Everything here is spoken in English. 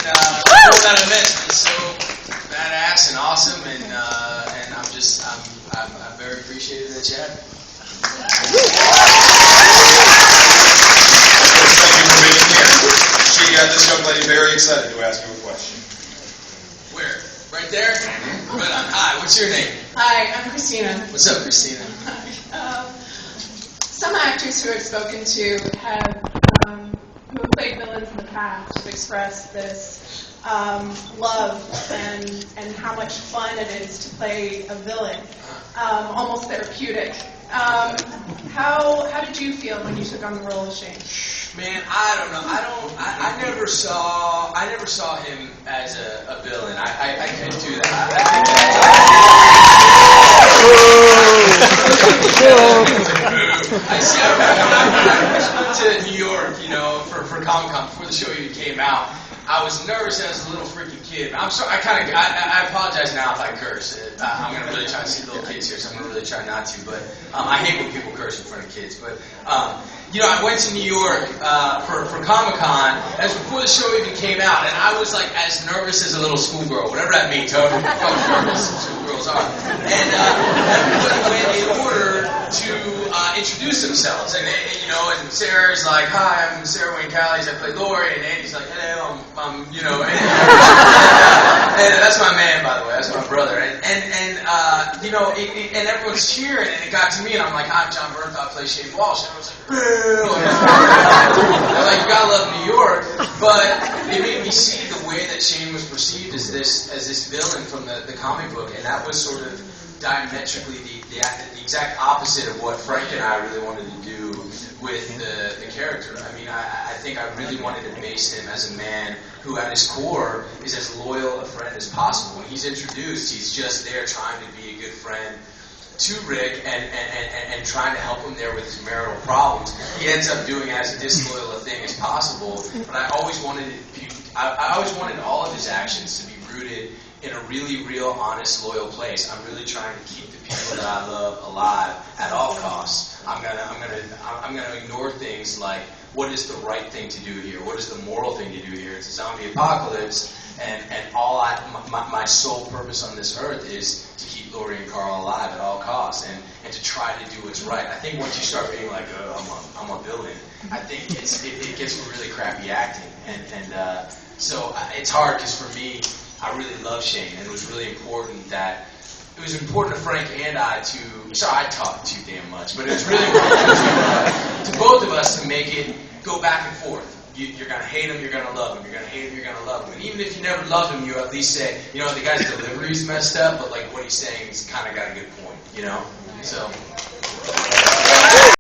the whole that event is so badass and awesome, and I'm very appreciative that you had me. Thank you for being here. She got this young lady very excited to ask you a question. Where? Right there? But hi, what's your name? Hi, I'm Christina. What's up, Christina? Some actors who I've spoken to who have played villains in the past have expressed this love and how much fun it is to play a villain, almost therapeutic. How did you feel when you took on the role of Shane? Man, I don't know. I never saw him as a villain. I couldn't do that. I went to New York, for Comic-Con before the show even came out. I was nervous as a little freaking kid. I'm sorry. I apologize now if I curse. I'm gonna really try to see little kids here, so I'm gonna really try not to. But I hate when people curse in front of kids. But I went to New York for Comic-Con. That was before the show even came out, and I was like as nervous as a little schoolgirl, whatever that means. However fucking nervous schoolgirls are. And everybody went in order to introduce themselves, and Sarah's like, "Hi, I'm Sarah Wayne Callies. I play Lori," and Andy's like, "Hello, I'm and that's my man, by the way. That's my brother." And everyone's cheering, and it got to me, and I'm like, "I'm Jon Bernthal. I play Shane Walsh," and I was like, "Boo!" I'm like, "You gotta love New York," but it made me see the way that Shane was perceived as this villain from the comic book, and that was sort of diametrically the exact opposite of what Frank and I really wanted to do with the character. I mean, I think I really wanted to base him as a man who at his core is as loyal a friend as possible. When he's introduced, he's just there trying to be a good friend to Rick and trying to help him there with his marital problems. He ends up doing as disloyal a thing as possible, but I always wanted all of his actions to be rooted in a really real, honest, loyal place. I'm really trying to keep the people that I love alive at all costs. I'm gonna ignore things like, what is the right thing to do here? What is the moral thing to do here? It's a zombie apocalypse, and my sole purpose on this earth is to keep Lori and Carl alive at all costs, and to try to do what's right. I think once you start being like, I'm a villain, I think it gets really crappy acting, so it's hard because for me, I really love Shane, and it was really important to Frank and I I talk too damn much, but it was really important to both of us to make it go back and forth. You're going to hate him, you're going to love him. You're going to hate him, you're going to love him. And even if you never love him, you at least say, the guy's delivery's messed up, but like what he's saying is kind of got a good point, So...